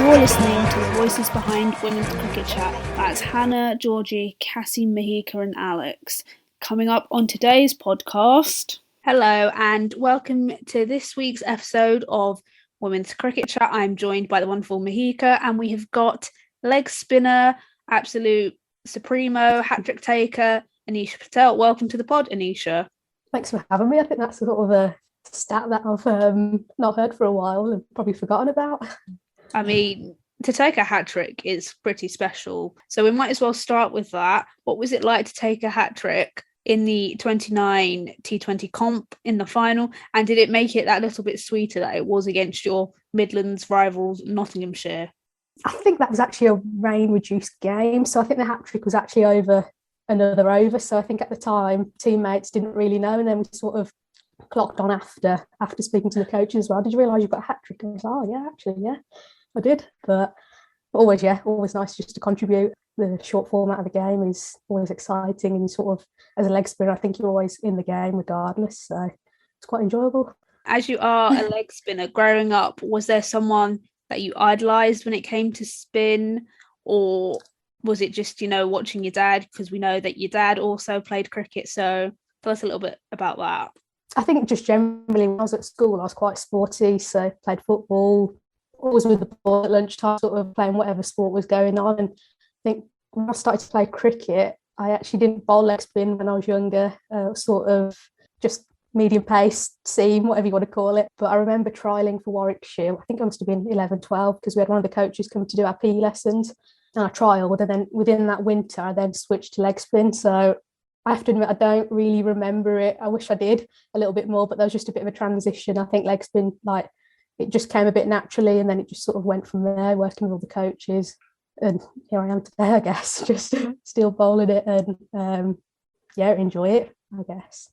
You're listening to the voices behind Women's Cricket Chat. That's Hannah, Georgie, Cassie, Mihika and Alex. Coming up on today's podcast... Hello and welcome to this week's episode of Women's Cricket Chat. I'm joined by the wonderful Mihika and we have got leg spinner, absolute supremo, hat-trick taker, Anisha Patel. Welcome to the pod, Anisha. Thanks for having me. I think that's sort of a stat that I've not heard for a while and probably forgotten about. I mean, to take a hat-trick is pretty special. So we might as well start with that. What was it like to take a hat-trick in the 29 T20 comp in the final? And did it make it that little bit sweeter that it was against your Midlands rivals, Nottinghamshire? I think that was actually a rain-reduced game. So I think the hat-trick was actually over another over. So I think at the time, teammates didn't really know. And then we sort of clocked on after speaking to the coaches as well. Did you realise you've got a hat-trick? And I was like, oh, yeah, actually, yeah. I did, but always nice just to contribute. The short format of the game is always exciting, and sort of as a leg spinner, I think you're always in the game regardless, so it's quite enjoyable. As you are a leg spinner, growing up, was there someone that you idolised when it came to spin, or was it just, watching your dad? Because we know that your dad also played cricket, so tell us a little bit about that. I think just generally when I was at school, I was quite sporty, so played football, always with the ball at lunchtime, sort of playing whatever sport was going on. And I think when I started to play cricket, I actually didn't bowl leg spin when I was younger, sort of just medium pace, seam, whatever you want to call it. But I remember trialling for Warwickshire, I think I must have been 11, 12, because we had one of the coaches come to do our PE lessons. And I trialled, and then within that winter, I then switched to leg spin. So I have to admit, I don't really remember it. I wish I did a little bit more, but there was just a bit of a transition. I think leg spin, it just came a bit naturally, and then it just sort of went from there, working with all the coaches. And here I am today, I guess, just still bowling it and, enjoy it, I guess.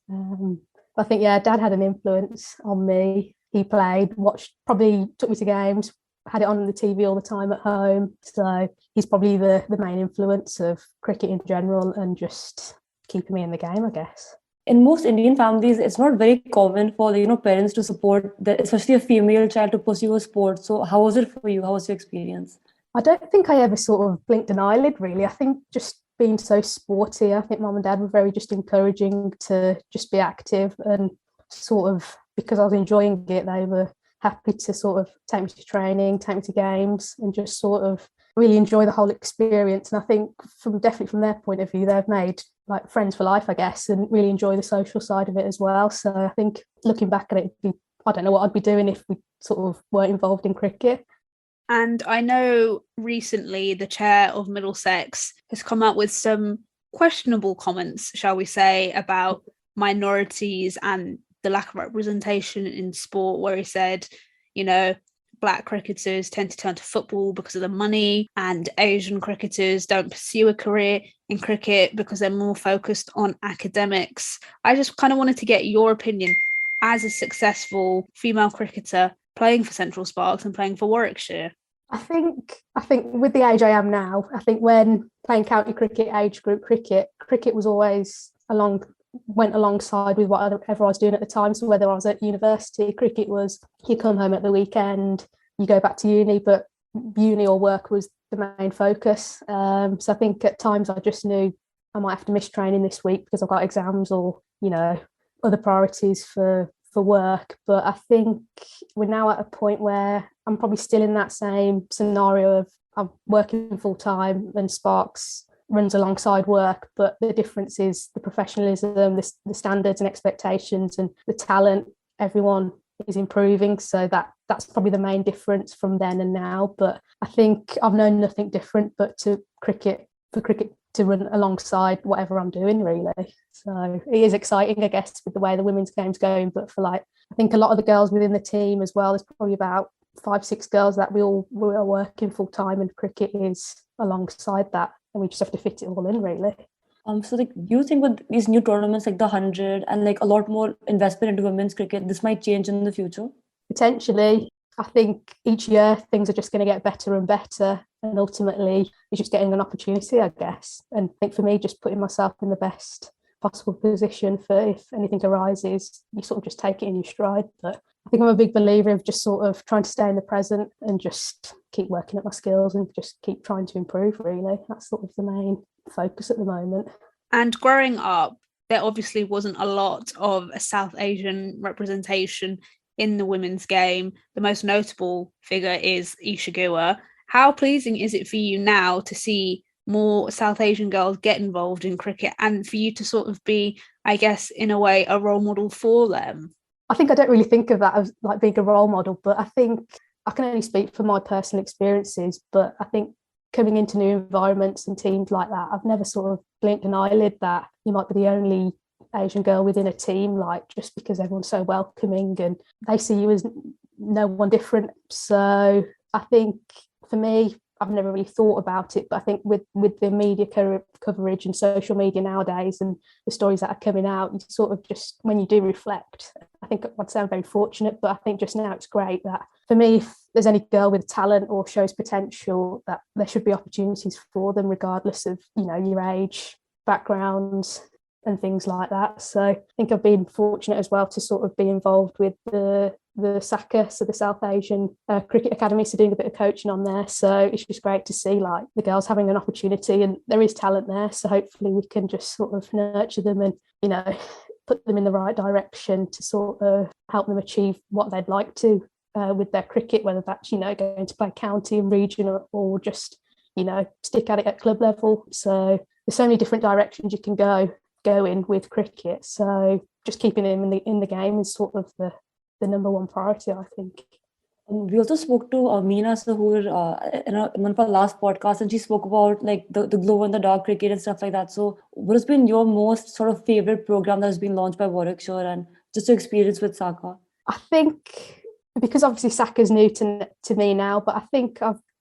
I think, Dad had an influence on me. He played, probably took me to games, had it on the TV all the time at home. So he's probably the main influence of cricket in general and just keeping me in the game, I guess. In most Indian families, it's not very common for the parents to support, especially a female child, to pursue a sport. So how was it for you? How was your experience? I don't think I ever sort of blinked an eyelid, really. I think just being so sporty, I think mum and dad were very just encouraging to just be active, and sort of because I was enjoying it, they were happy to sort of take me to training, take me to games, and just sort of really enjoy the whole experience. And I think definitely from their point of view, they've made like friends for life, I guess, and really enjoy the social side of it as well. So I think looking back at it, I don't know what I'd be doing if we sort of weren't involved in cricket. And I know recently the chair of Middlesex has come out with some questionable comments, shall we say, about minorities and the lack of representation in sport, where he said, Black cricketers tend to turn to football because of the money, and Asian cricketers don't pursue a career in cricket because they're more focused on academics. I just kind of wanted to get your opinion as a successful female cricketer playing for Central Sparks and playing for Warwickshire. I think with the age I am now, I think when playing county cricket, age group cricket was always went alongside with whatever I was doing at the time. So whether I was at university, cricket was you come home at the weekend, you go back to uni, but uni or work was the main focus. So I think at times I just knew I might have to miss training this week because I've got exams or, other priorities for work. But I think we're now at a point where I'm probably still in that same scenario of I'm working full time and Sparks runs alongside work, but the difference is the professionalism, the standards and expectations and the talent. Everyone is improving, so that's probably the main difference from then and now. But I think I've known nothing different but for cricket to run alongside whatever I'm doing, really. So it is exciting, I guess, with the way the women's game's going. But I think a lot of the girls within the team as well, there's probably about 5-6 girls that we are working full time, and cricket is alongside that, and we just have to fit it all in, really. So do you think with these new tournaments like the 100 and a lot more investment into women's cricket, this might change in the future? Potentially. I think each year things are just going to get better and better, and ultimately it's just getting an opportunity, I guess. And I think for me, just putting myself in the best possible position for if anything arises, you sort of just take it in your stride. But I think I'm a big believer of just sort of trying to stay in the present and just keep working at my skills and just keep trying to improve, really. That's sort of the main focus at the moment. And growing up, there obviously wasn't a lot of a South Asian representation in the women's game. The most notable figure is Ishigua. How pleasing is it for you now to see more South Asian girls get involved in cricket and for you to sort of be, I guess, in a way, a role model for them? I think I don't really think of that as like being a role model, but I think I can only speak for my personal experiences. But I think coming into new environments and teams like that, I've never sort of blinked an eyelid that you might be the only Asian girl within a team, like just because everyone's so welcoming and they see you as no one different. So I think for me, I've never really thought about it, but I think with the media coverage and social media nowadays and the stories that are coming out, you sort of just, when you do reflect, I think I'd say I'm very fortunate, but I think just now it's great that for me, if there's any girl with talent or shows potential, that there should be opportunities for them regardless of, you know, your age, backgrounds and things like that. So I think I've been fortunate as well to sort of be involved with the SACA, so the South Asian Cricket Academy, so doing a bit of coaching on there. So it's just great to see like the girls having an opportunity, and there is talent there. So hopefully we can just sort of nurture them and, you know, put them in the right direction to sort of help them achieve what they'd like to with their cricket, whether that's, you know, going to play county and region or just, you know, stick at it at club level. So there's so many different directions you can go in with cricket. So just keeping them in the game is sort of the number one priority, I think. We also spoke to Meena Sahur in one of our last podcasts, and she spoke about like the glow and the dark cricket and stuff like that. So what has been your most sort of favorite program that has been launched by Warwickshire and just your experience with SACA? I think because obviously SACA's new to me now, but I think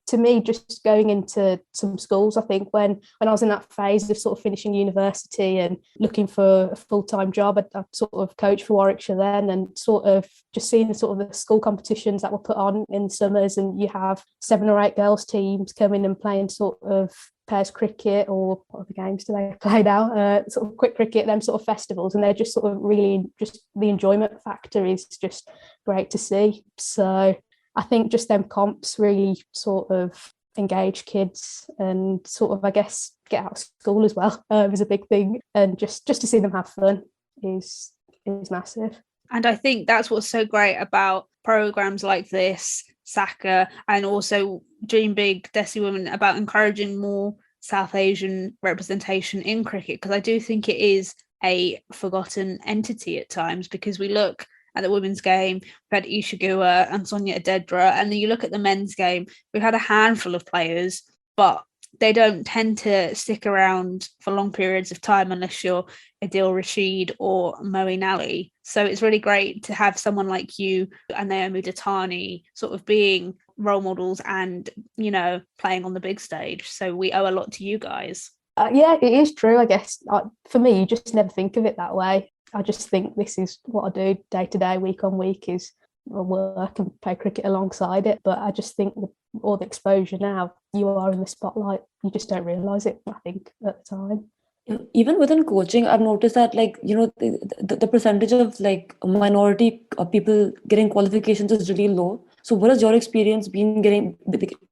to me, just going into some schools, I think when I was in that phase of sort of finishing university and looking for a full-time job, I sort of coached for Warwickshire then, and sort of just seeing sort of the school competitions that were put on in the summers, and you have 7 or 8 girls teams coming and playing sort of pairs cricket, or what other games do they play now? Sort of quick cricket, them sort of festivals, and they're just sort of really, just the enjoyment factor is just great to see. So I think just them comps really sort of engage kids and sort of, I guess, get out of school as well is a big thing. And just to see them have fun is massive. And I think that's what's so great about programs like this, SACA, and also Dream Big, Desi Women, about encouraging more South Asian representation in cricket, because I do think it is a forgotten entity at times, because we look at the women's game, we've had Ishigua and Sonia Adedra, and then you look at the men's game, we've had a handful of players, but they don't tend to stick around for long periods of time unless you're Adil Rashid or Moeen Ali. So it's really great to have someone like you and Naomi Datani sort of being role models and, you know, playing on the big stage. So we owe a lot to you guys. Yeah, it is true, I guess. For me, you just never think of it that way. I just think this is what I do day to day, week on week, is I work and play cricket alongside it. But I just think with all the exposure now, you are in the spotlight. You just don't realise it, I think, at the time. Even within coaching, I've noticed that, like, you know, the percentage of like minority people getting qualifications is really low. So what has your experience been getting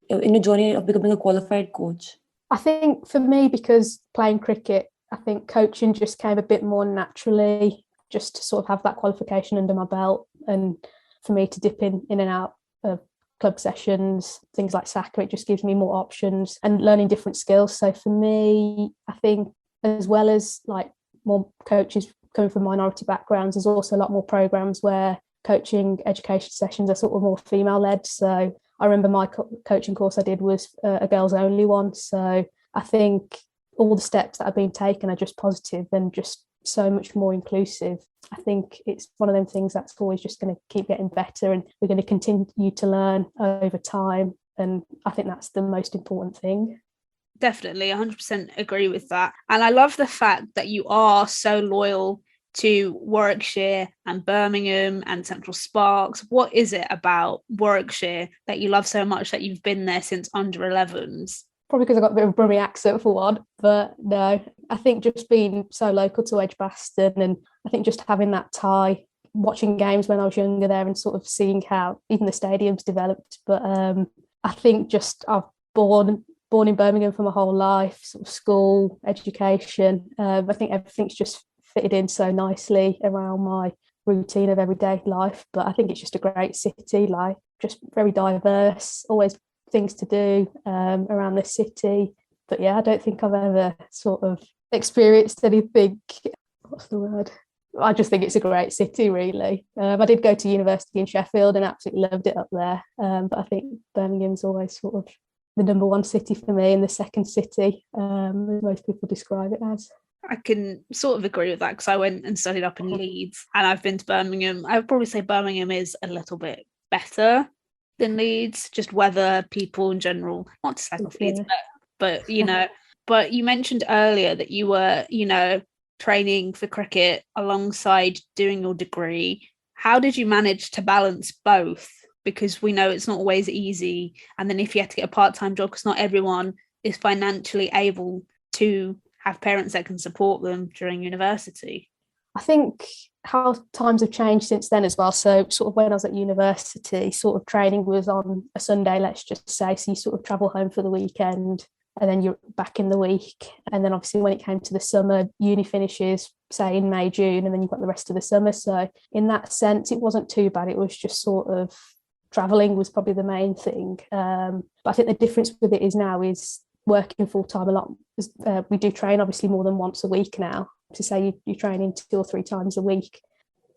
in your journey of becoming a qualified coach? I think for me, because playing cricket, I think coaching just came a bit more naturally, just to sort of have that qualification under my belt, and for me to dip in and out of club sessions, things like SACA, it just gives me more options and learning different skills. So for me, I think as well as like more coaches coming from minority backgrounds, there's also a lot more programs where coaching education sessions are sort of more female led. So I remember my coaching course I did was a girls only one. So I think all the steps that have been taken are just positive and just so much more inclusive. I think it's one of them things that's always just going to keep getting better, and we're going to continue to learn over time. And I think that's the most important thing. Definitely, 100% agree with that. And I love the fact that you are so loyal to Warwickshire and Birmingham and Central Sparks. What is it about Warwickshire that you love so much that you've been there since under 11s? Probably because I got a bit of a Brummie accent for one, but no, I think just being so local to Edgbaston, and I think just having that tie, watching games when I was younger there and sort of seeing how even the stadium's developed. But I think just I've born in Birmingham for my whole life, sort of school, education. I think everything's just fitted in so nicely around my routine of everyday life. But I think it's just a great city, like just very diverse, always things to do around this city. But yeah, I don't think I've ever sort of experienced anything, what's the word? I just think it's a great city, really. I did go to university in Sheffield and absolutely loved it up there. But I think Birmingham's always sort of the number one city for me, and the second city, as most people describe it as. I can sort of agree with that because I went and studied up in Leeds and I've been to Birmingham. I would probably say Birmingham is a little bit better than Leeds, just weather, people in general. Not to slag off Leeds, but you know. But you mentioned earlier that you were, training for cricket alongside doing your degree. How did you manage to balance both? Because we know it's not always easy. And then if you had to get a part-time job, because not everyone is financially able to have parents that can support them during university. I think how times have changed since then as well. So sort of when I was at university, sort of training was on a Sunday, let's just say. So you sort of travel home for the weekend and then you're back in the week. And then obviously when it came to the summer, uni finishes, say in May, June, and then you've got the rest of the summer. So in that sense, it wasn't too bad. It was just sort of traveling was probably the main thing. But I think the difference with it is now is working full-time a lot. We do train obviously more than once a week now. To say you're training 2 or 3 times a week.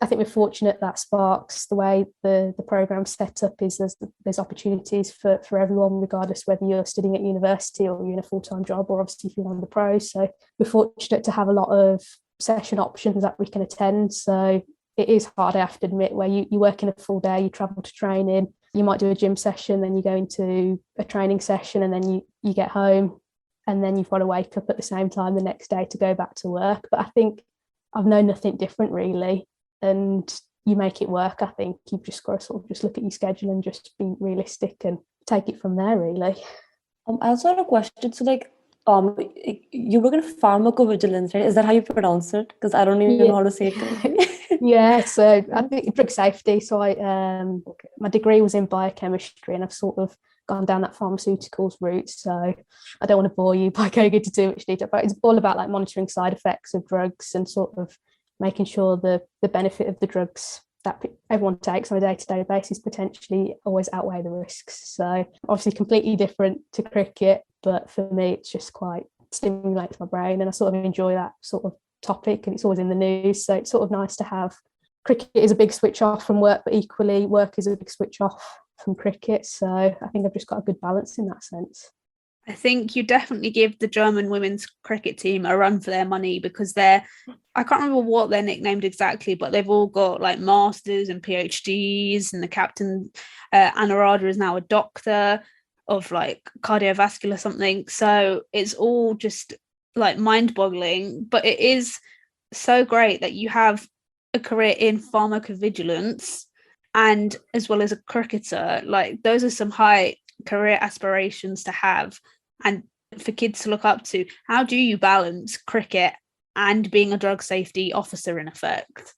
I think we're fortunate that Sparks, the way the program's set up is there's opportunities for everyone, regardless whether you're studying at university or you're in a full-time job, or obviously if you're on the pros. So we're fortunate to have a lot of session options that we can attend. So it is hard, I have to admit, where you work in a full day, you travel to training, you might do a gym session, then you go into a training session, and then you get home, and then you've got to wake up at the same time the next day to go back to work. But I think I've known nothing different really, and you make it work. I think you've just got to sort of just look at your schedule and just be realistic and take it from there really. I also had a question. So you work in pharmacovigilance, right? Is that how you pronounce it? Because I don't even know how to say it correctly. Yeah, so I think drug safety. So my degree was in biochemistry, and I've sort of gone down that pharmaceuticals route. So I don't want to bore you by going into too much detail, but it's all about like monitoring side effects of drugs and sort of making sure the benefit of the drugs that everyone takes on a day-to-day basis potentially always outweigh the risks. So obviously completely different to cricket, but for me it's just quite stimulates my brain, and I sort of enjoy that sort of topic, and it's always in the news. So it's sort of nice to have. Cricket is a big switch off from work, but equally work is a big switch off from cricket. So I think I've just got a good balance in that sense. I think you definitely give the German women's cricket team a run for their money, because I can't remember what they're nicknamed exactly, but they've all got like masters and PhDs, and the captain, Anuradha, is now a doctor of like cardiovascular something. So it's all just like mind-boggling, but it is so great that you have a career in pharmacovigilance and as well as a cricketer. Like those are some high career aspirations to have and for kids to look up to. How do you balance cricket and being a drug safety officer in effect?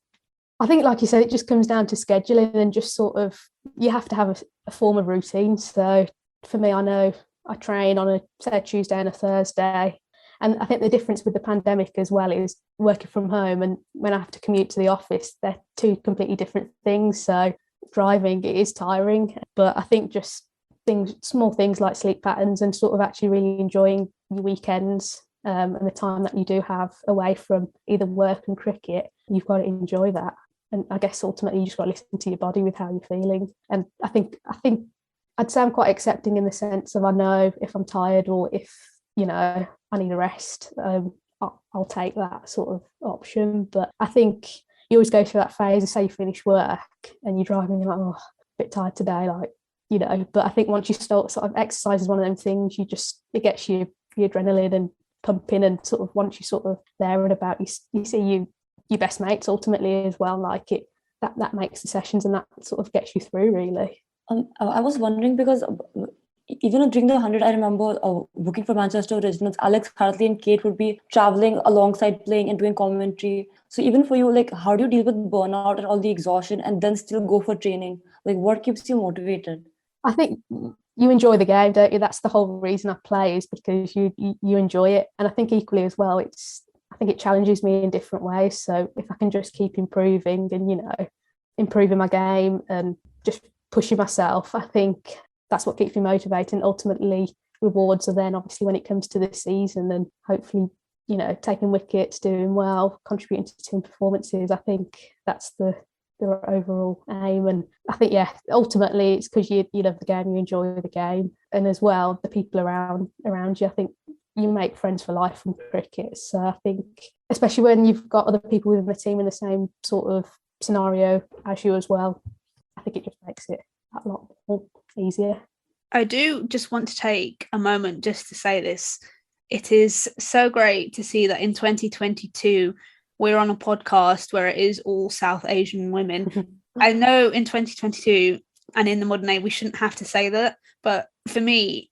I think, like you said, it just comes down to scheduling and just sort of, you have to have a form of routine. So for me, I know I train on a Tuesday and a Thursday. And I think the difference with the pandemic as well is working from home, and when I have to commute to the office, they're 2 completely different things. So driving, it is tiring, but I think just small things like sleep patterns and sort of actually really enjoying your weekends and the time that you do have away from either work and cricket, you've got to enjoy that. And I guess ultimately you just got to listen to your body with how you're feeling. And I think I'd say I'm quite accepting in the sense of I know if I'm tired or if, I need a rest, I'll take that sort of option. But I think you always go through that phase of, say you finish work and you're driving, you're like, oh, a bit tired today, but I think once you start, sort of exercise is one of them things, it gets your adrenaline and pumping, and sort of once you sort of there and about, you see your best mates ultimately as well, like it, that makes the sessions and that sort of gets you through really. I was wondering because even during the 100, I remember working for Manchester Originals, Alex, Hartley and Kate would be traveling alongside playing and doing commentary. So even for you, like, how do you deal with burnout and all the exhaustion and then still go for training? Like, what keeps you motivated? I think you enjoy the game, don't you? That's the whole reason I play, is because you enjoy it. And I think equally as well, I think it challenges me in different ways. So if I can just keep improving and, improving my game and just pushing myself, I think that's what keeps me motivated. And ultimately, rewards are then obviously when it comes to this season and hopefully, taking wickets, doing well, contributing to team performances. I think that's the overall aim. And I think, ultimately it's because you love the game, you enjoy the game, and as well the people around you. I think you make friends for life from cricket. So I think, especially when you've got other people within the team in the same sort of scenario as you as well, I think it just makes it a lot more easier. I do just want to take a moment just to say this. It is so great to see that in 2022 we're on a podcast where it is all South Asian women. I know in 2022 and in the modern age we shouldn't have to say that, but for me,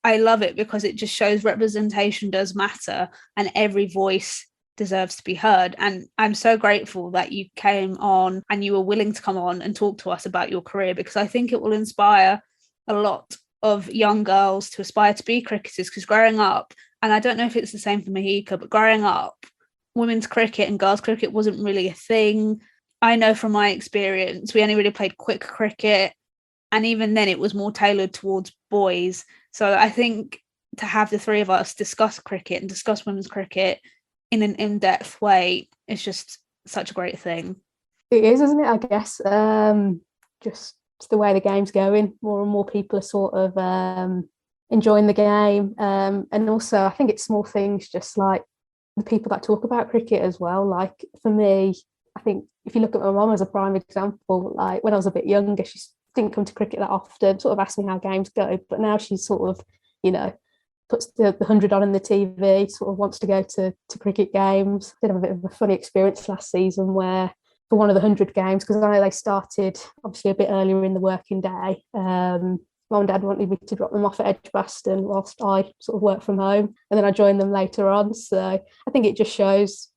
I love it because it just shows representation does matter and every voice deserves to be heard. And I'm so grateful that you came on and you were willing to come on and talk to us about your career, because I think it will inspire a lot of young girls to aspire to be cricketers. Because growing up, and I don't know if it's the same for Mihika, but growing up, women's cricket and girls' cricket wasn't really a thing. I know from my experience, we only really played quick cricket. And even then, it was more tailored towards boys. So I think to have the three of us discuss cricket and discuss women's cricket in an in-depth way is just such a great thing. It is, isn't it? I guess just the way the game's going, more and more people are sort of enjoying the game. And also, I think it's small things, just like the people that talk about cricket as well. Like for me, I think if you look at my mum as a prime example, like when I was a bit younger, she didn't come to cricket that often, sort of asked me how games go, but now she's sort of, puts the 100 on in the TV, sort of wants to go to cricket games. I did have a bit of a funny experience last season where for one of the 100 games, because I know they started obviously a bit earlier in the working day, Mum and Dad wanted me to drop them off at Edgbaston whilst I sort of work from home, and then I joined them later on. So I think it just shows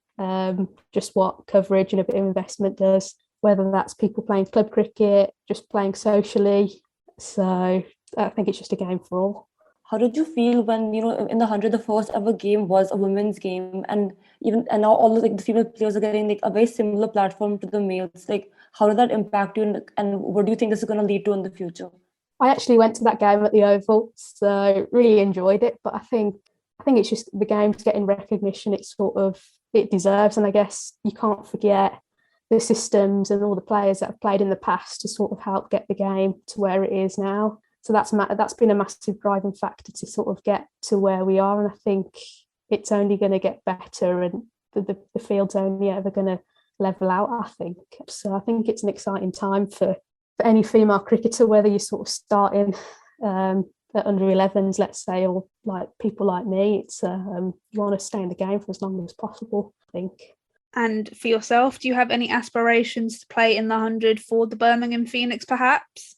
just what coverage and a bit of investment does, whether that's people playing club cricket, just playing socially. So I think it's just a game for all. How did you feel when, in the 100, the first ever game was a women's game, and now all the female players are getting like a very similar platform to the males? Like, how did that impact you, and what do you think this is going to lead to in the future? I actually went to that game at the Oval, so really enjoyed it. But I think it's just the game's getting recognition it deserves, and I guess you can't forget the systems and all the players that have played in the past to sort of help get the game to where it is now. So that's been a massive driving factor to sort of get to where we are, and I think it's only going to get better, and the field's only ever going to level out, I think. So I think it's an exciting time for any female cricketer, whether you're sort of starting at under 11s, let's say, or like people like me. It's you want to stay in the game for as long as possible, I think. And for yourself, do you have any aspirations to play in the 100 for the Birmingham Phoenix, perhaps?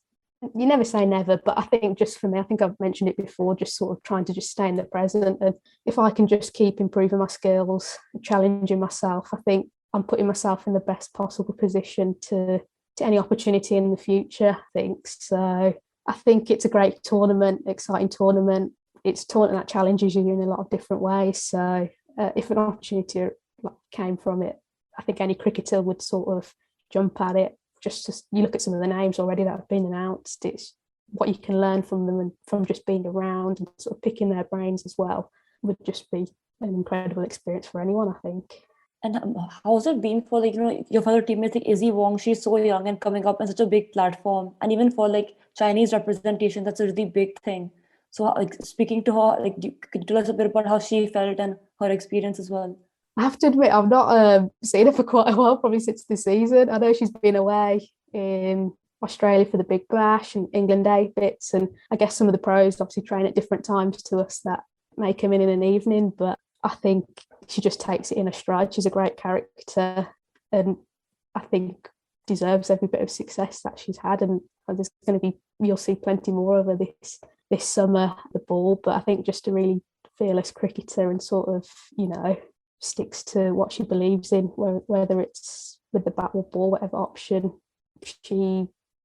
You never say never, but I think just for me, I think I've mentioned it before, just sort of trying to just stay in the present. And if I can just keep improving my skills, challenging myself, I think I'm putting myself in the best possible position to any opportunity in the future, I think. So I think it's a great tournament, exciting tournament. It's a tournament that challenges you in a lot of different ways. So if an opportunity came from it, I think any cricketer would sort of jump at it. Just you look at some of the names already that have been announced, it's what you can learn from them, and from just being around and sort of picking their brains as well would just be an incredible experience for anyone, I think. And how's it been for your fellow teammates like Izzy Wong? She's so young and coming up on such a big platform, and even for Chinese representation, that's a really big thing. So speaking to her, could you tell us a bit about how she felt and her experience as well? I have to admit, I've not seen her for quite a while, probably since the season. I know she's been away in Australia for the Big Bash and England Day bits, and I guess some of the pros obviously train at different times to us that may come in an evening, but I think she just takes it in a stride. She's a great character, and I think deserves every bit of success that she's had, and there's going to be, you'll see plenty more of her this summer at the ball. But I think just a really fearless cricketer and sort of, sticks to what she believes in, whether it's with the bat or ball, whatever option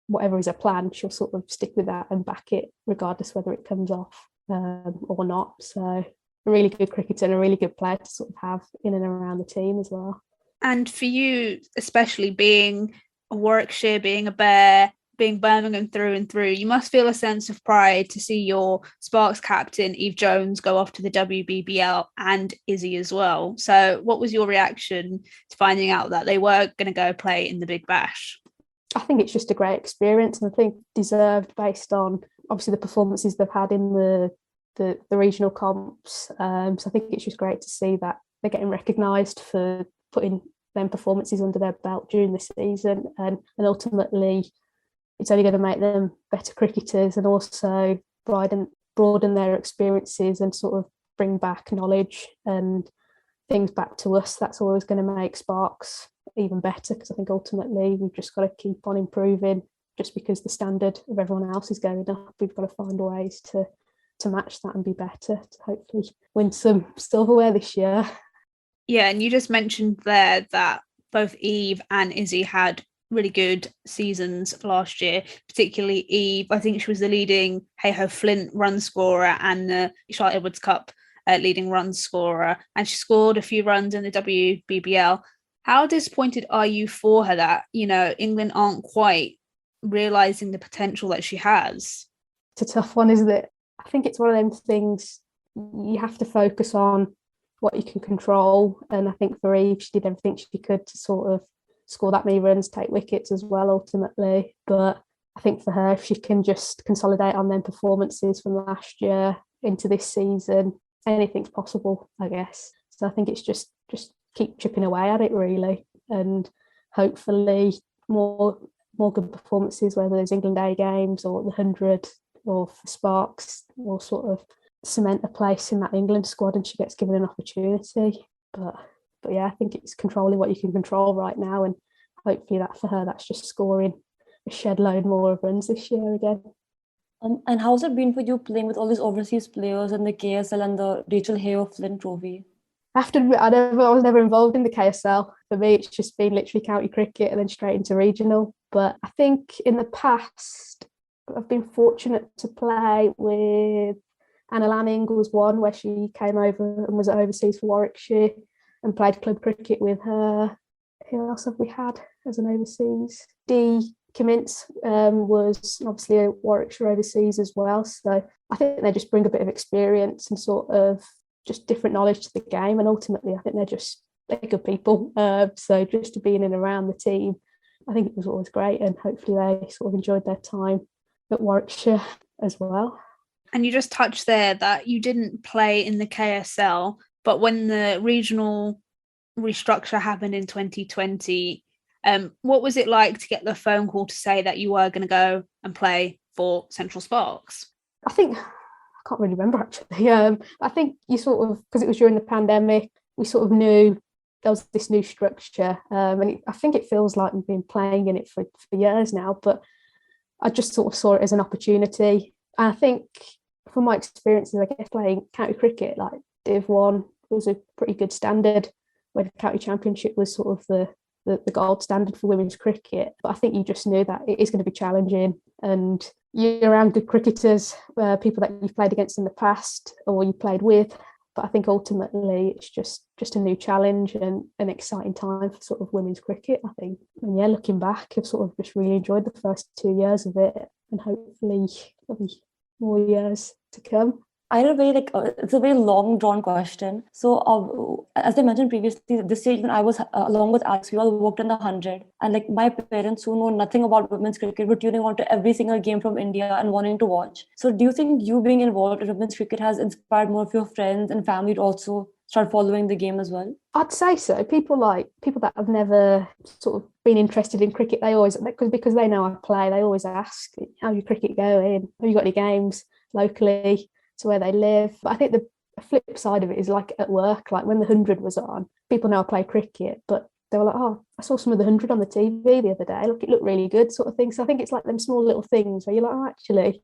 whatever is her plan, she'll sort of stick with that and back it regardless whether it comes off or not. So a really good cricketer and a really good player to sort of have in and around the team as well. And for you, especially being a Warwickshire, being a Bear, being Birmingham through and through, you must feel a sense of pride to see your Sparks captain, Eve Jones, go off to the WBBL, and Izzy as well. So what was your reaction to finding out that they were going to go play in the Big Bash? I think it's just a great experience, and I think deserved based on obviously the performances they've had in the regional comps. So I think it's just great to see that they're getting recognised for putting them performances under their belt during the season, and ultimately it's only going to make them better cricketers and also broaden their experiences and sort of bring back knowledge and things back to us. That's always going to make Sparks even better, because I think ultimately we've just got to keep on improving. Just because the standard of everyone else is going up, we've got to find ways to match that and be better to hopefully win some silverware this year. Yeah, and you just mentioned there that both Eve and Izzy had really good seasons last year, particularly Eve. I think she was the leading Hey-Ho Flint run scorer and the Charlotte Edwards Cup leading run scorer, and she scored a few runs in the WBBL. How disappointed are you for her that, England aren't quite realising the potential that she has? It's a tough one, isn't it? I think it's one of them things you have to focus on what you can control. And I think for Eve, she did everything she could to sort of score that many runs, take wickets as well, ultimately. But I think for her, if she can just consolidate on them performances from last year into this season, anything's possible, I guess. So I think it's just keep chipping away at it, really, and hopefully more good performances, whether it's England A games or the 100 or for Sparks, will sort of cement a place in that England squad and she gets given an opportunity. But yeah, I think it's controlling what you can control right now, and hopefully that for her, that's just scoring a shed load more of runs this year again. And how's it been for you playing with all these overseas players and the KSL and the Rachel Hay Flint Trophy? I have to admit, I was never involved in the KSL. For me, it's just been literally county cricket and then straight into regional. But I think in the past, I've been fortunate to play with Anna Lanning was one where she came over and was overseas for Warwickshire and played club cricket with her. Who else have we had as an overseas? Dee Kimmins was obviously a Warwickshire overseas as well. So I think they just bring a bit of experience and sort of just different knowledge to the game, and ultimately I think they're good people. So just to be in and around the team, I think it was always great, and hopefully they sort of enjoyed their time at Warwickshire as well. And you just touched there that you didn't play in the KSL, but when the regional restructure happened in 2020, what was it like to get the phone call to say that you were going to go and play for Central Sparks? I can't really remember actually. I think you sort of, because it was during the pandemic, we sort of knew there was this new structure, and I think it feels like we've been playing in it for years now, but I just sort of saw it as an opportunity. And I think from my experiences, I guess playing county cricket, like Div 1 was a pretty good standard, where the county championship was sort of the gold standard for women's cricket. But I think you just knew that it is going to be challenging, and you're around good cricketers, people that you've played against in the past or you played with. But I think ultimately it's just a new challenge and an exciting time for sort of women's cricket, I think. And yeah, looking back, I've sort of just really enjoyed the first 2 years of it, and hopefully there'll be more years to come. I had it's a very long drawn question. So as I mentioned previously, this year when I was along with Alex, we all worked in the 100, and my parents who know nothing about women's cricket were tuning on to every single game from India and wanting to watch. So do you think you being involved in women's cricket has inspired more of your friends and family to also start following the game as well? I'd say so. People that have never sort of been interested in cricket, they always, because they know I play, they always ask, how's your cricket going? Have you got any games locally to where they live? But I think the flip side of it is at work, when the 100 was on, people know I play cricket, but they were like, oh, I saw some of the 100 on the TV the other day, look, it looked really good, sort of thing. So I think it's them small little things where you're like, oh, actually,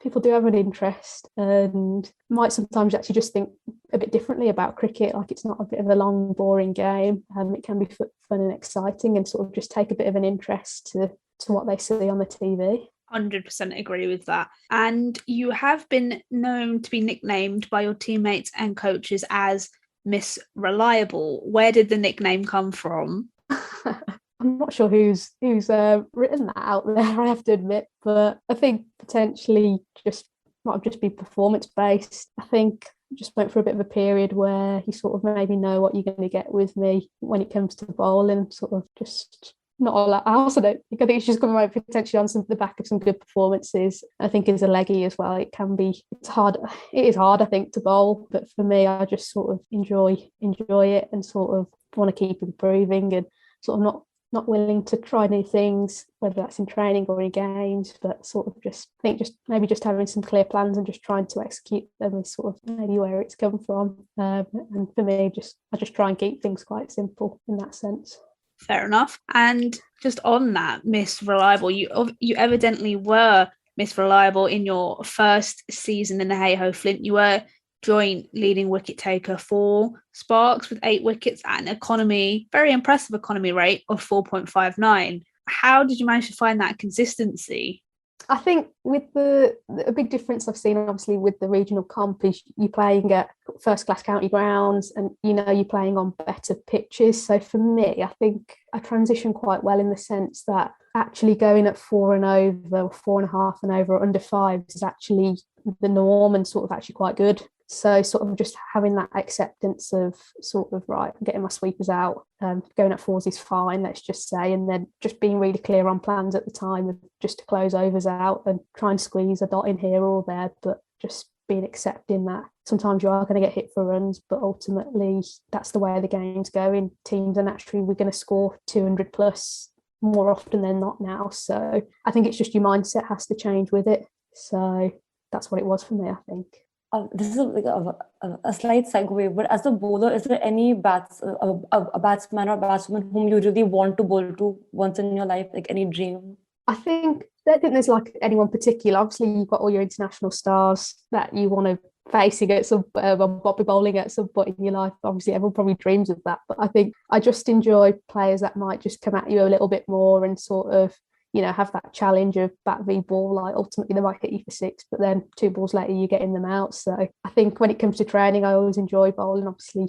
people do have an interest and might sometimes actually just think a bit differently about cricket. Like it's not a bit of a long, boring game. It can be fun and exciting, and sort of just take a bit of an interest to what they see on the TV. 100% agree with that. And you have been known to be nicknamed by your teammates and coaches as Miss Reliable. Where did the nickname come from? I'm not sure who's written that out there, I have to admit, but I think potentially might have just been performance based. I think just went through a bit of a period where you sort of maybe know what you're going to get with me when it comes to bowling, sort of just not all that. I also don't think, I think it's just coming out potentially on the back of some good performances. I think as a leggy as well, it's hard. It is hard, I think, to bowl, but for me, I just sort of enjoy it and sort of want to keep improving and sort of not willing to try new things, whether that's in training or in games, but sort of just maybe just having some clear plans and just trying to execute them is sort of maybe where it's come from. And for me, I just try and keep things quite simple in that sense. Fair enough. And just on that, Miss Reliable, you evidently were Miss Reliable in your first season in the Hey Ho Flint. You were joint leading wicket taker for Sparks with 8 wickets at an very impressive economy rate of 4.59. How did you manage to find that consistency? I think with a big difference I've seen obviously with the regional comp is you're playing at first class county grounds and you're playing on better pitches. So for me, I think I transitioned quite well in the sense that actually going at 4 and over, 4.5 and over, or under 5s is actually the norm and sort of actually quite good. So sort of just having that acceptance of sort of, right, I'm getting my sweepers out, going at 4s is fine, let's just say, and then just being really clear on plans at the time of just to close overs out and try and squeeze a dot in here or there, but just being accepting that sometimes you are going to get hit for runs, but ultimately that's the way the game's going. Teams are naturally, we're going to score 200 plus more often than not now. So I think it's just your mindset has to change with it. So that's what it was for me, I think. This is like a slight segue, but as a bowler, is there any a batsman or batswoman whom you really want to bowl to once in your life, like any dream? I don't think there's like anyone particular. Obviously, you've got all your international stars that you want to facing at some Bobby bowling at some point in your life. Obviously, everyone probably dreams of that, but I think I just enjoy players that might just come at you a little bit more and sort of, have that challenge of bat v ball. Like ultimately they might hit you for 6, but then 2 balls later you're getting them out. So I think when it comes to training, I always enjoy bowling. Obviously,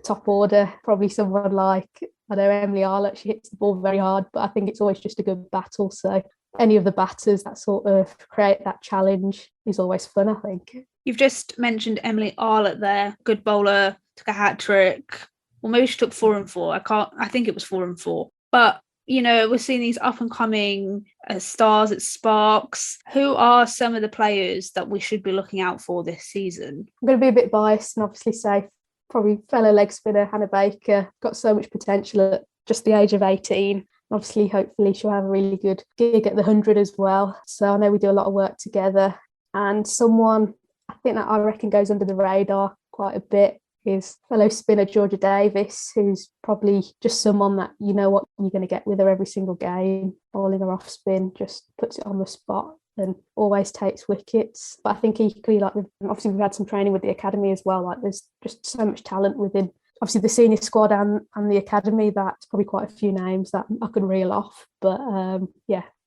top order, probably someone like, I know Emily Arlott, she hits the ball very hard, but I think it's always just a good battle. So any of the batters that sort of create that challenge is always fun, I think. You've just mentioned Emily Arlott there, good bowler, took a hat trick. Well, maybe she took 4 and 4. I think it was 4 and 4. But we're seeing these up and coming stars at Sparks. Who are some of the players that we should be looking out for this season? I'm going to be a bit biased and obviously say probably fellow leg spinner Hannah Baker. Got so much potential at just the age of 18. Obviously, hopefully she'll have a really good gig at the 100 as well. So I know we do a lot of work together. And someone I think that I reckon goes under the radar quite a bit is fellow spinner Georgia Davis, who's probably just someone that you know what you're going to get with her every single game. Bowling her off spin, just puts it on the spot and always takes wickets. But I think equally, like obviously we've had some training with the academy as well. Like there's just so much talent within obviously the senior squad and the academy. That's probably quite a few names that I could reel off. But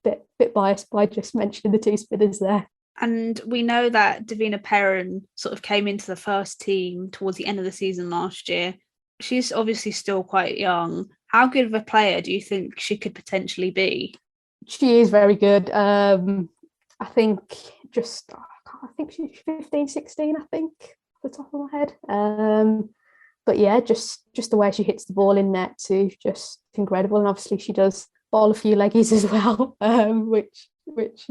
bit biased by just mentioning the 2 spinners there. And we know that Davina Perrin sort of came into the first team towards the end of the season last year. She's obviously still quite young. How good of a player do you think she could potentially be? She is very good. I think she's 15, 16, I think, off the top of my head. But yeah, just the way she hits the ball in net too, just incredible. And obviously she does bowl a few leggies as well, which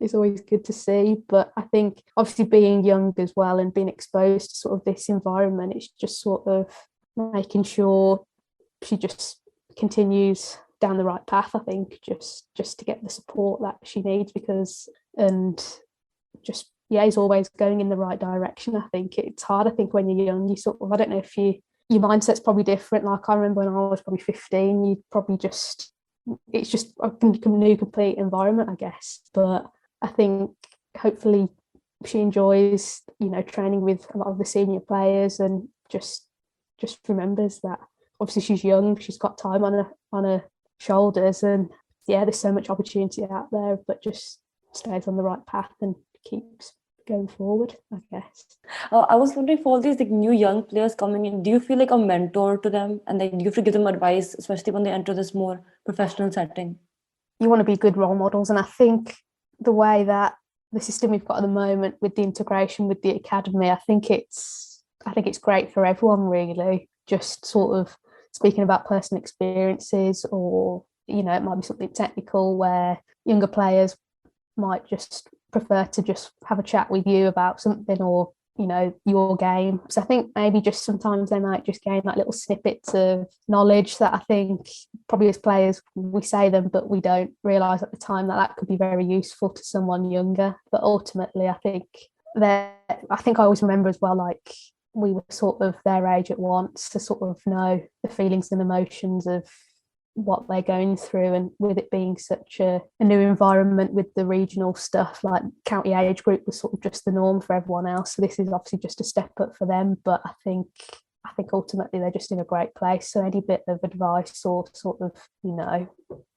is always good to see. But I think obviously being young as well and being exposed to sort of this environment, it's just sort of making sure she just continues down the right path, I think, just to get the support that she needs, is always going in the right direction. I think it's hard. I think when you're young, you sort of, I don't know if your mindset's probably different. Like I remember when I was probably 15, you probably it's just a new complete environment, I guess. But I think hopefully she enjoys, training with a lot of the senior players, and just remembers that obviously she's young, she's got time on her shoulders, and there's so much opportunity out there, but just stays on the right path and keeps going forward, I guess. I was wondering, for all these new young players coming in, do you feel like a mentor to them, and do you have to give them advice, especially when they enter this more professional setting? You want to be good role models, and I think the way that the system we've got at the moment with the integration with the academy, I think it's great for everyone, really. Just sort of speaking about personal experiences, or it might be something technical where younger players might just prefer to just have a chat with you about something, or your game. So I think maybe just sometimes they might just gain like little snippets of knowledge that I think probably as players we say them, but we don't realise at the time that could be very useful to someone younger. But ultimately I think I always remember as well, like we were sort of their age at once, to sort of know the feelings and emotions of what they're going through, and with it being such a new environment with the regional stuff, like county age group was sort of just the norm for everyone else, so this is obviously just a step up for them. But I think ultimately they're just in a great place, so any bit of advice or sort of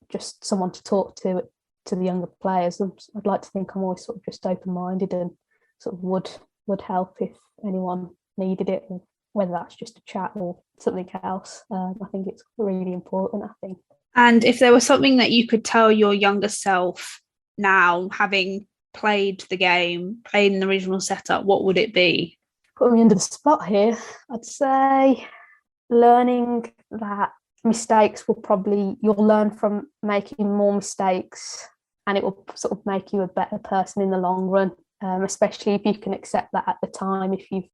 just someone to talk to the younger players, I'd like to think I'm always sort of just open-minded, and sort of would help if anyone needed it, or whether that's just a chat or something else. I think it's really important, I think. And if there was something that you could tell your younger self now, having played the game, played in the regional setup, what would it be? Put me under the spot here. I'd say learning that mistakes you'll learn from making more mistakes, and it will sort of make you a better person in the long run. Especially if you can accept that at the time. If you've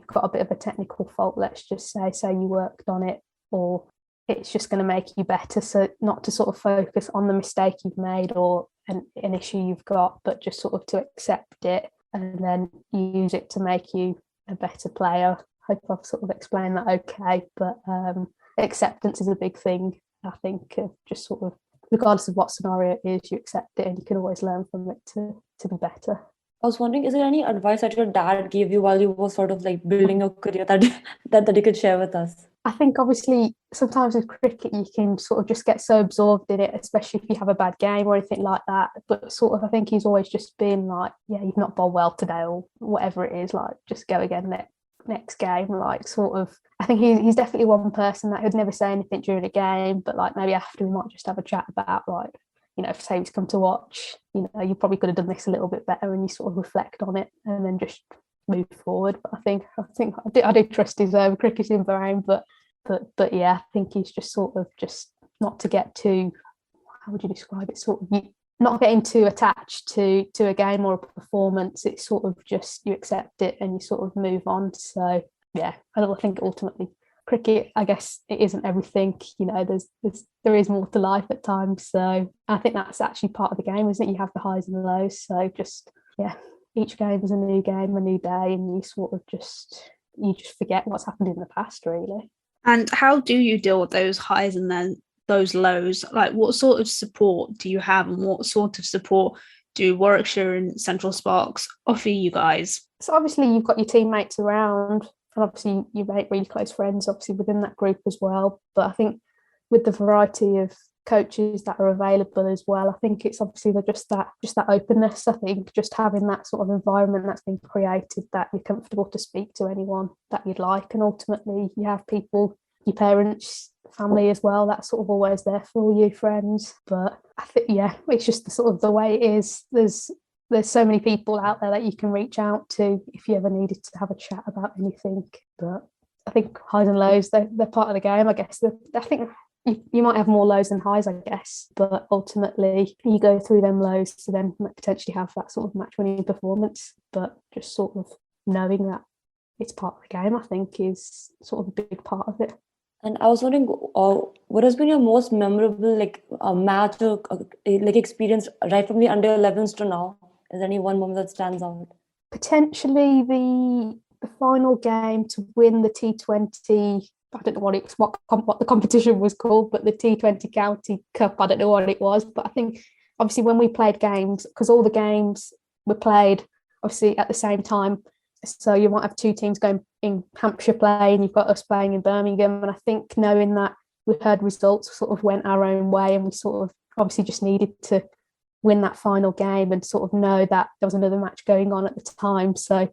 got a bit of a technical fault, let's just say you worked on it, or it's just going to make you better. So not to sort of focus on the mistake you've made or an issue you've got, but just sort of to accept it and then use it to make you a better player. I hope I've sort of explained that okay, but acceptance is a big thing, I think. Just sort of regardless of what scenario it is, you accept it, and you can always learn from it to be better. I was wondering, is there any advice that your dad gave you while you were sort of like building your career that you could share with us? I think obviously sometimes with cricket you can sort of just get so absorbed in it, especially if you have a bad game or anything like that. But sort of I think he's always just been like, yeah, you've not bowled well today, or whatever it is, like just go again next game. Like sort of, I think he's definitely one person that would never say anything during a game, but like maybe after we might just have a chat about like, if say he's come to watch, you probably could have done this a little bit better, and you sort of reflect on it and then just move forward. But I think I do trust his cricketing brain, but yeah, I think he's just sort of just not to get too, how would you describe it, sort of not getting too attached to a game or a performance. It's sort of just you accept it and you sort of move on. So yeah, I think ultimately cricket, I guess it isn't everything, there is more to life at times. So I think that's actually part of the game, isn't it? You have the highs and the lows. So just, yeah, each game is a new game, a new day, and you sort of just forget what's happened in the past, really. And how do you deal with those highs and then those lows? Like, what sort of support do you have, and what sort of support do Warwickshire and Central Sparks offer you guys? So obviously you've got your teammates around, and obviously you make really close friends obviously within that group as well. But I think with the variety of coaches that are available as well, I think it's obviously just that openness. I think just having that sort of environment that's been created, that you're comfortable to speak to anyone that you'd like, and ultimately you have people, your parents, family as well, that's sort of always there for you, friends. But I think, yeah, it's just the sort of the way it is. There's so many people out there that you can reach out to if you ever needed to have a chat about anything. But I think highs and lows, they're part of the game, I guess. I think you might have more lows than highs, I guess, but ultimately you go through them lows to then potentially have that sort of match-winning performance. But just sort of knowing that it's part of the game, I think, is sort of a big part of it. And I was wondering, what has been your most memorable match or experience right from the under 11s to now? Is there any one moment that stands out? Potentially the final game to win the T20. I don't know what the competition was called, but the T20 County Cup. I don't know what it was, but I think obviously when we played games, because all the games were played obviously at the same time. So you might have two teams going in Hampshire playing, you've got us playing in Birmingham. And I think knowing that we heard results sort of went our own way, and we sort of obviously just needed to win that final game and sort of know that there was another match going on at the time. So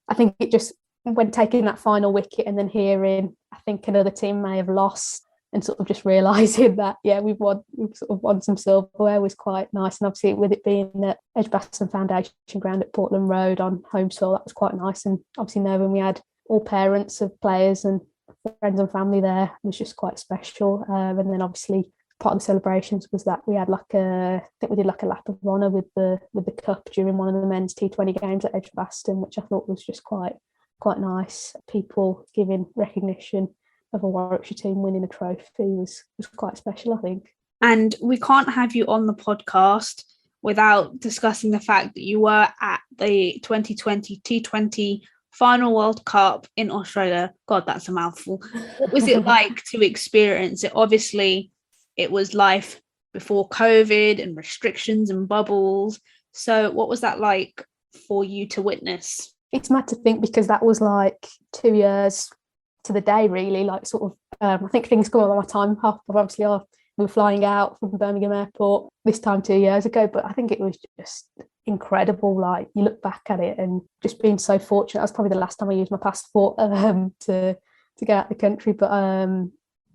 I think it just, when taking that final wicket and then hearing, I think another team may have lost, and sort of just realising that, we've sort of won some silverware was quite nice. And obviously with it being at Edgbaston Foundation Ground at Portland Road on home soil, that was quite nice. And obviously knowing we had all parents of players and friends and family there was just quite special. And then obviously part of the celebrations was that we had I think we did like a lap of honour with the cup during one of the men's T20 games at Edgbaston, which I thought was just quite nice. People giving recognition of a Warwickshire team winning a trophy was quite special, I think. And we can't have you on the podcast without discussing the fact that you were at the 2020 T20 Final World Cup in Australia. God, that's a mouthful. What was it like to experience it? Obviously, it was life before COVID and restrictions and bubbles. So what was that like for you to witness? It's mad to think, because that was like 2 years to the day, really. Like sort of, I think things come at my time. Obviously, we were flying out from Birmingham Airport this time 2 years ago, but I think it was just incredible. Like, you look back at it and just being so fortunate. That was probably the last time I used my passport to get out the country, but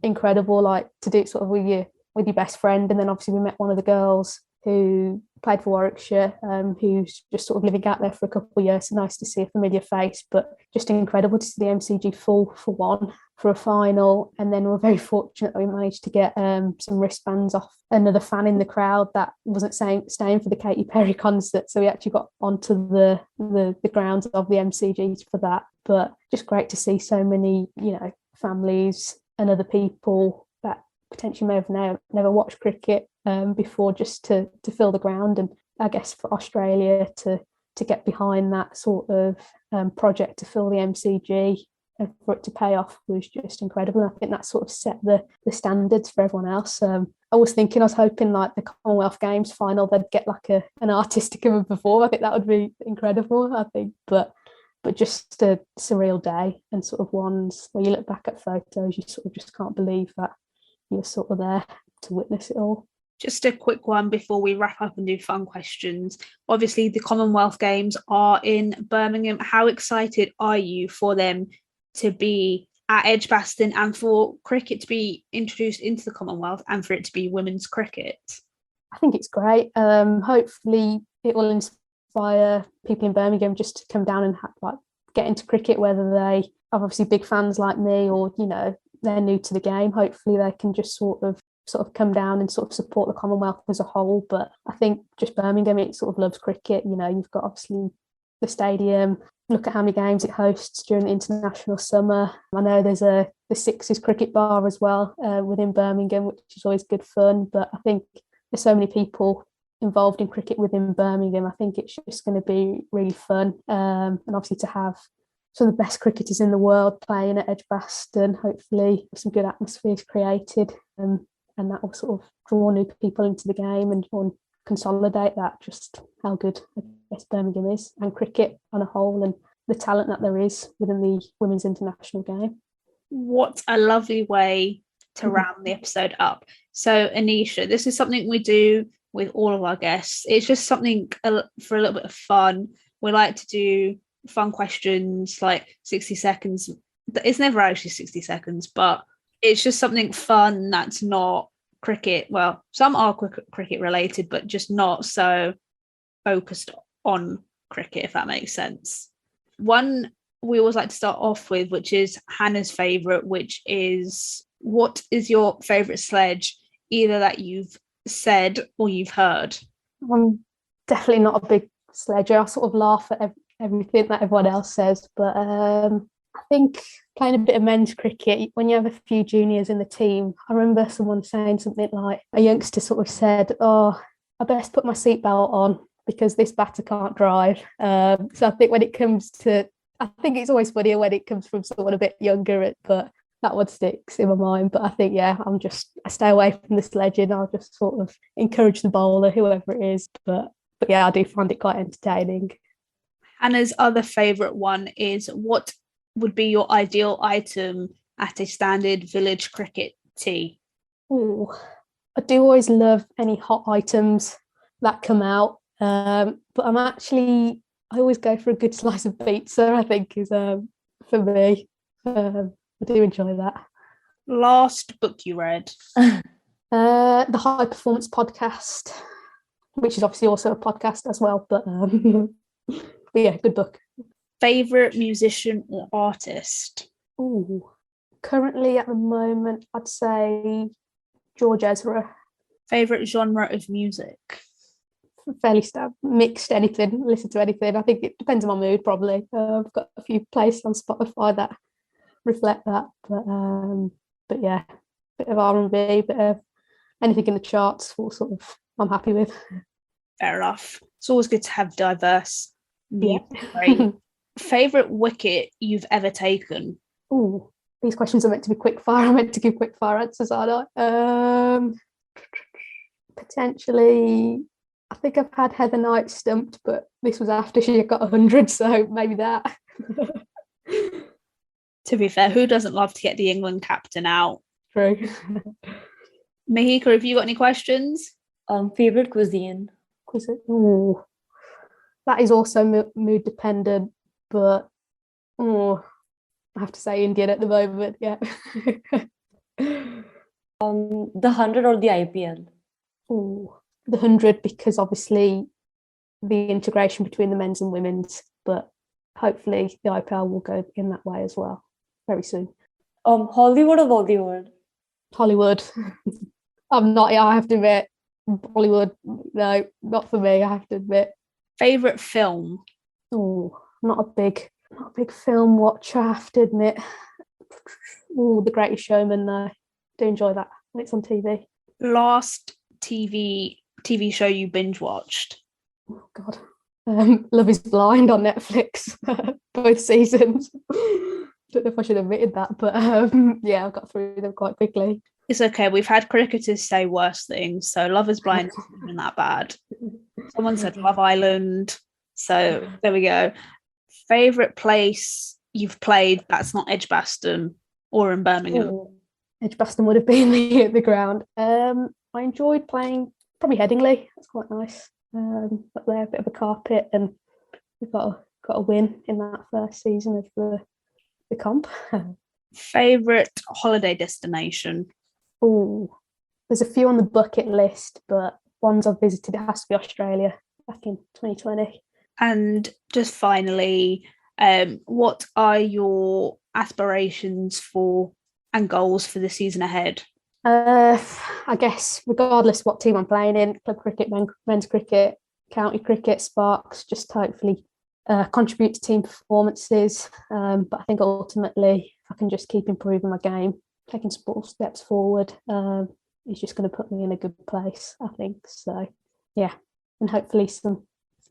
incredible, like, to do it sort of with your best friend. And then obviously we met one of the girls who played for Warwickshire, who's just sort of living out there for a couple of years. So nice to see a familiar face, but just incredible to see the MCG full for one for a final. And then we're very fortunate that we managed to get some wristbands off another fan in the crowd that wasn't staying for the Katy Perry concert. So we actually got onto the grounds of the MCG for that. But just great to see so many, families and other people that potentially may have never watched cricket before, just to fill the ground. And I guess for Australia to get behind that sort of project to fill the MCG and for it to pay off was just incredible. And I think that sort of set the standards for everyone else. I was hoping like the Commonwealth Games final, they'd get like an artist to come and perform. I think that would be incredible, I think. But just a surreal day, and sort of ones where you look back at photos, you sort of just can't believe that you were sort of there to witness it all. Just a quick one before we wrap up and do fun questions. Obviously, the Commonwealth Games are in Birmingham. How excited are you for them to be at Edgbaston and for cricket to be introduced into the Commonwealth and for it to be women's cricket? I think it's great. Hopefully it will inspire people in Birmingham just to come down and get into cricket, whether they are obviously big fans like me or, they're new to the game. Hopefully they can just sort of come down and sort of support the Commonwealth as a whole. But I think just Birmingham, it sort of loves cricket. You've got obviously the stadium. Look at how many games it hosts during the international summer. I know there's the Sixes cricket bar as well within Birmingham, which is always good fun. But I think there's so many people involved in cricket within Birmingham. I think it's just going to be really fun. And obviously to have some of the best cricketers in the world playing at Edgbaston, hopefully some good atmospheres created. And that will sort of draw new people into the game and consolidate that, just how good I guess Birmingham is, and cricket on a whole, and the talent that there is within the women's international game. What a lovely way to round the episode up. So Anisha, this is something we do with all of our guests. It's just something for a little bit of fun. We like to do fun questions, like 60 seconds. It's never actually 60 seconds, but it's just something fun that's not cricket. Well, some are cricket related, but just not so focused on cricket, if that makes sense. One we always like to start off with, which is Hannah's favourite, which is, what is your favourite sledge, either that you've said or you've heard? I'm definitely not a big sledger. I sort of laugh at everything that everyone else says, but I think playing a bit of men's cricket, when you have a few juniors in the team, I remember someone saying something like, a youngster sort of said, "Oh, I best put my seatbelt on because this batter can't drive." So I think when it comes to, I think it's always funnier when it comes from someone a bit younger, but that one sticks in my mind. But I think, I stay away from the sledging. I'll just sort of encourage the bowler, whoever it is. But But yeah, I do find it quite entertaining. Hannah's other favourite one is, what would be your ideal item at a standard village cricket tea? Ooh, I do always love any hot items that come out. But I always go for a good slice of pizza, I think, is for me. I do enjoy that. Last book you read? The High Performance Podcast, which is obviously also a podcast as well, but yeah, good book. Favourite musician or artist? Ooh, currently at the moment, I'd say George Ezra. Favourite genre of music? Fairly mixed, anything, listen to anything. I think it depends on my mood, probably. I've got a few playlists on Spotify that reflect that, but yeah, bit of R&B, bit of anything in the charts, all sort of I'm happy with. Fair enough. It's always good to have diverse music. Yeah. Favourite wicket you've ever taken? Ooh, these questions are meant to be quick fire. I'm meant to give quick fire answers, aren't I? Potentially, I think I've had Heather Knight stumped, but this was after she got 100, so maybe that. To be fair, who doesn't love to get the England captain out? True. Mihika, have you got any questions? Favorite cuisine? Ooh, that is also mood dependent, but I have to say Indian at the moment. Yeah. The 100 or the IPL? Ooh, the 100, because obviously the integration between the men's and women's, but hopefully the IPL will go in that way as well very soon. Hollywood or Bollywood? Hollywood. I have to admit, Bollywood, no, not for me, I have to admit. Favourite film? Oh, not a big film watcher, I have to admit. Oh, The Greatest Showman, though. Do enjoy that when it's on TV. Last TV show you binge watched? Oh God, Love is Blind on Netflix, both seasons. Don't know if I should have admitted that, but yeah, I got through them quite quickly. It's okay. We've had cricketers say worse things, so Love is Blind isn't even that bad. Someone said Love Island, so there we go. Favourite place you've played that's not Edgbaston or in Birmingham? Oh, Edgbaston would have been the ground. I enjoyed playing probably Headingley. That's quite nice. Up there, a bit of a carpet, and we've got a win in that first season of the comp. Favourite holiday destination? Oh, there's a few on the bucket list, but ones I've visited, it has to be Australia back in 2020. And just finally, what are your aspirations for and goals for the season ahead? I guess regardless what team I'm playing in, club cricket, men's cricket, county cricket, Sparks, just hopefully contribute to team performances. But I think ultimately, if I can just keep improving my game, taking small steps forward, it's just going to put me in a good place, I think. So, yeah, and hopefully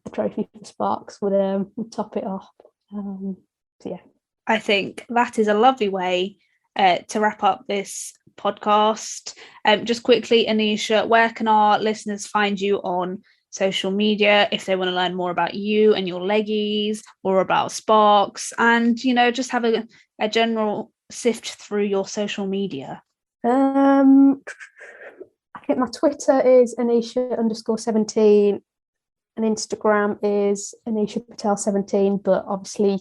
a trophy for Sparks would top it off. So, yeah. I think that is a lovely way to wrap up this podcast. Just quickly, Anisha, where can our listeners find you on social media if they want to learn more about you and your leggies, or about Sparks, and just have a general sift through your social media? I think my Twitter is Anisha_17 and Instagram is Anisha Patel 17, but obviously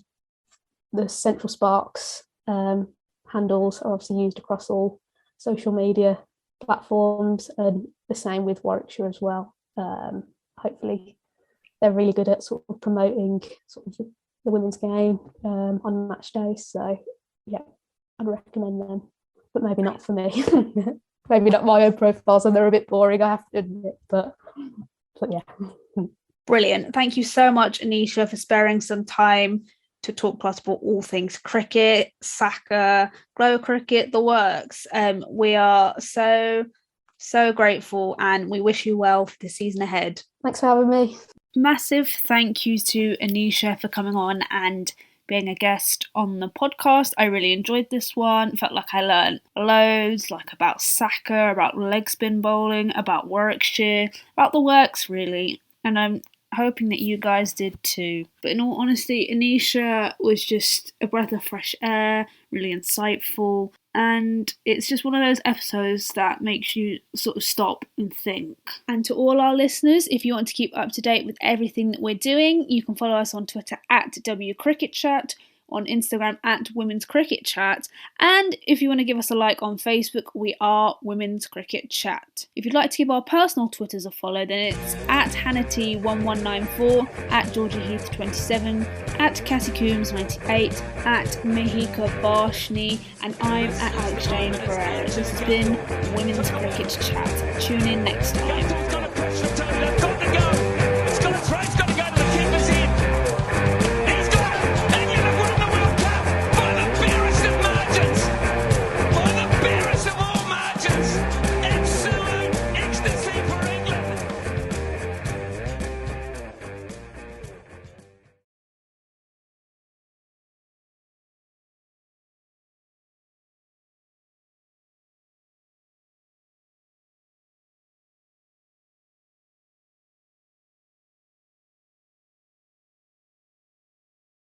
the Central Sparks handles are obviously used across all social media platforms, and the same with Warwickshire as well. Hopefully they're really good at sort of promoting sort of the women's game on match days, so yeah, I'd recommend them, but maybe not for me. Maybe not my own profiles, and they're a bit boring, I have to admit, but yeah. Brilliant. Thank you so much, Anisha, for sparing some time to talk to us about all things cricket, soccer, glow cricket, the works. We are so grateful, and we wish you well for the season ahead. Thanks for having me. Massive thank you to Anisha for coming on and being a guest on the podcast. I really enjoyed this one. Felt like I learned loads, like about soccer, about leg spin bowling, about Warwickshire, about the works really. And hoping that you guys did too. But in all honesty, Anisha was just a breath of fresh air, really insightful, and it's just one of those episodes that makes you sort of stop and think. And to all our listeners, if you want to keep up to date with everything that we're doing, you can follow us on Twitter at WCricketChat, on Instagram at Women's Cricket Chat, and if you want to give us a like on Facebook, we are Women's Cricket Chat. If you'd like to give our personal Twitters a follow, then it's at Hannity1194, at Georgia Heath27, at Cassie Coombs98, at Mihika Barshni, and I'm at Alex Jane Pereira. This has been Women's Cricket Chat. Tune in next time.